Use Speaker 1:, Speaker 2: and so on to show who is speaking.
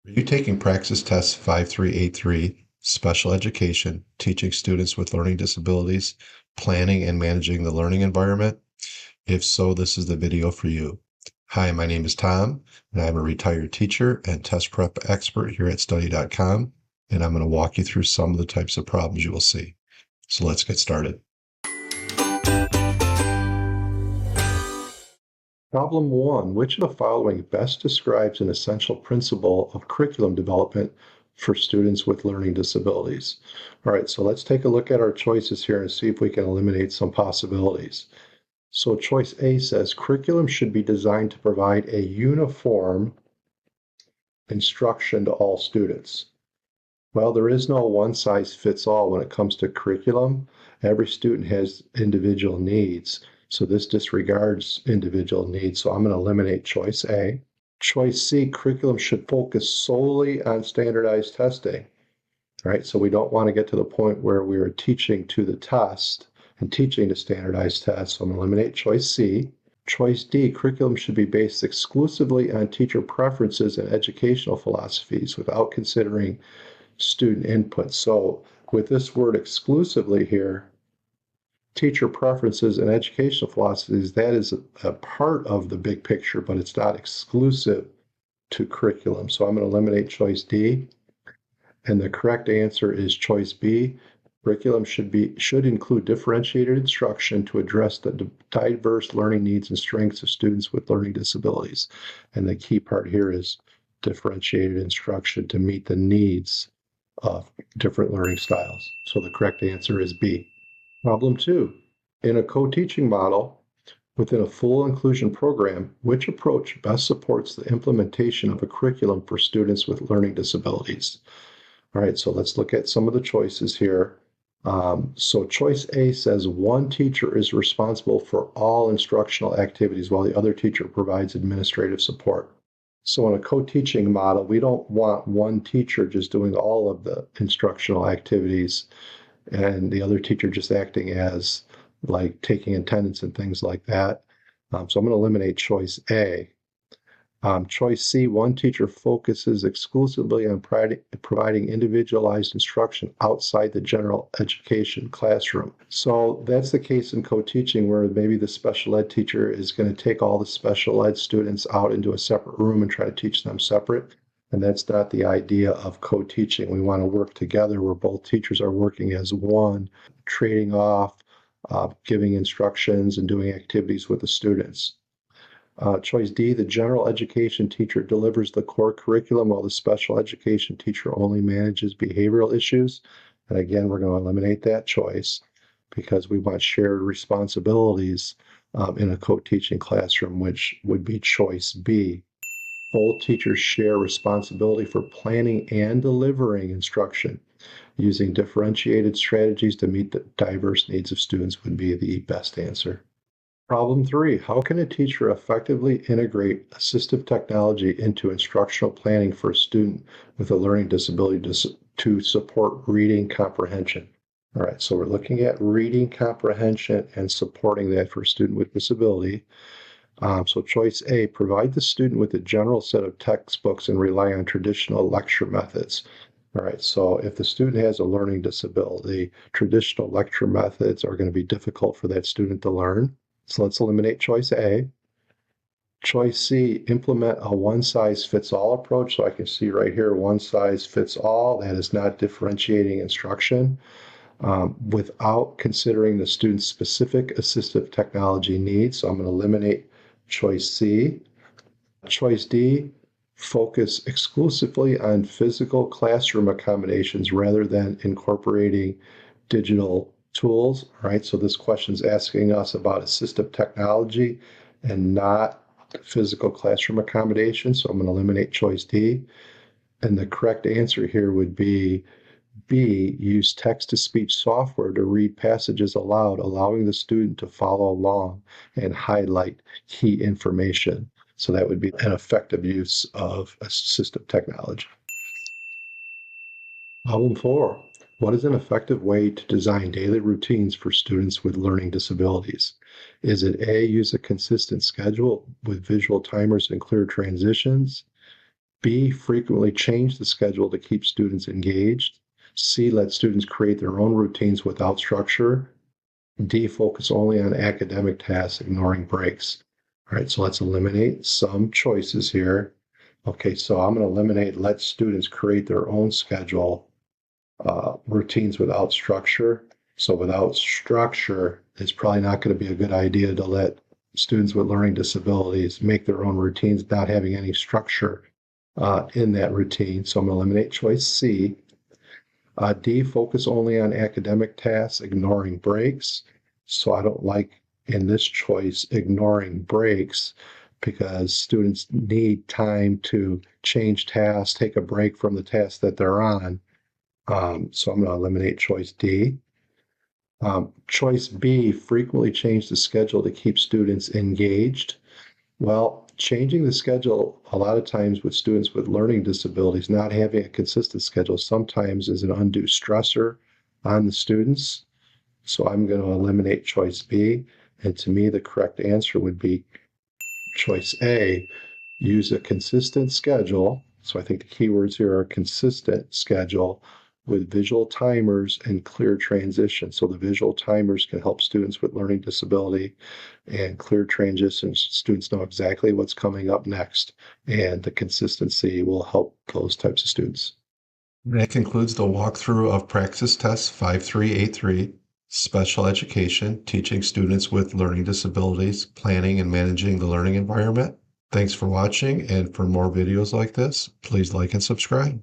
Speaker 1: Are you taking Praxis Test 5383, Special Education, teaching students with learning disabilities, planning and managing the learning environment? If so, this is the video for you. Hi, my name is Tom, and I'm a retired teacher and test prep expert here at study.com, and I'm going to walk you through some of the types of problems you will see. So let's get started. Problem 1, which of the following best describes an essential principle of curriculum development for students with learning disabilities? All right, so let's take a look at our choices here and see if we can eliminate some possibilities. So choice A says curriculum should be designed to provide a uniform instruction to all students. Well, there is no one size fits all when it comes to curriculum. Every student has individual needs. So this disregards individual needs. So I'm going to eliminate choice A. Choice C, curriculum should focus solely on standardized testing. All right, so we don't want to get to the point where we are teaching to the test and teaching to standardized tests. So I'm going to eliminate choice C. Choice D, curriculum should be based exclusively on teacher preferences and educational philosophies without considering student input. So with this word exclusively here, teacher preferences and educational philosophies, that is a part of the big picture, but it's not exclusive to curriculum. So I'm going to eliminate choice D. And the correct answer is choice B. Curriculum should include differentiated instruction to address the diverse learning needs and strengths of students with learning disabilities. And the key part here is differentiated instruction to meet the needs of different learning styles. So the correct answer is B. Problem 2, in a co-teaching model within a full inclusion program, which approach best supports the implementation of a curriculum for students with learning disabilities? All right, so let's look at some of the choices here. So choice A says one teacher is responsible for all instructional activities while the other teacher provides administrative support. So in a co-teaching model, we don't want one teacher just doing all of the instructional activities and the other teacher just acting as like taking attendance and things like that. So I'm going to eliminate choice A. Choice C, one teacher focuses exclusively on providing individualized instruction outside the general education classroom. So that's the case in co-teaching where maybe the special ed teacher is going to take all the special ed students out into a separate room and try to teach them separate. And that's not the idea of co-teaching. We want to work together where both teachers are working as one, trading off, giving instructions and doing activities with the students. Choice D, the general education teacher delivers the core curriculum while the special education teacher only manages behavioral issues. And again, we're going to eliminate that choice because we want shared responsibilities in a co-teaching classroom, which would be choice B. Both teachers share responsibility for planning and delivering instruction. Using differentiated strategies to meet the diverse needs of students would be the best answer. Problem 3, how can a teacher effectively integrate assistive technology into instructional planning for a student with a learning disability to support reading comprehension? All right, so we're looking at reading comprehension and supporting that for a student with disability. So choice A, provide the student with a general set of textbooks and rely on traditional lecture methods. All right, so if the student has a learning disability, traditional lecture methods are going to be difficult for that student to learn. So let's eliminate choice A. Choice C, implement a one-size-fits-all approach. So I can see right here, one-size-fits-all. That is not differentiating instruction without considering the student's specific assistive technology needs. So I'm going to eliminate choice C. Choice D, focus exclusively on physical classroom accommodations rather than incorporating digital tools. All right, so this question is asking us about assistive technology and not physical classroom accommodations. So I'm going to eliminate choice D. And the correct answer here would be B, use text-to-speech software to read passages aloud, allowing the student to follow along and highlight key information. So that would be an effective use of assistive technology. Problem 4, what is an effective way to design daily routines for students with learning disabilities? Is it A, use a consistent schedule with visual timers and clear transitions? B, frequently change the schedule to keep students engaged. C, let students create their own routines without structure. D, focus only on academic tasks, ignoring breaks. All right, so let's eliminate some choices here. Okay, so I'm going to eliminate let students create their own schedule, routines without structure. So without structure, it's probably not going to be a good idea to let students with learning disabilities make their own routines, not having any structure in that routine. So I'm going to eliminate choice C. D, focus only on academic tasks, ignoring breaks. So I don't like in this choice ignoring breaks because students need time to change tasks, take a break from the task that they're on. So I'm going to eliminate choice D. Choice B, frequently change the schedule to keep students engaged. Well, changing the schedule a lot of times with students with learning disabilities, not having a consistent schedule sometimes is an undue stressor on the students. So I'm going to eliminate choice B. And to me, the correct answer would be choice A, use a consistent schedule. So I think the keywords here are consistent schedule with visual timers and clear transition. So the visual timers can help students with learning disability, and clear transitions, students know exactly what's coming up next. And the consistency will help those types of students.
Speaker 2: That concludes the walkthrough of Praxis Test 5383, Special Education, Teaching Students with Learning Disabilities, Planning and Managing the Learning Environment. Thanks for watching, and for more videos like this, please like and subscribe.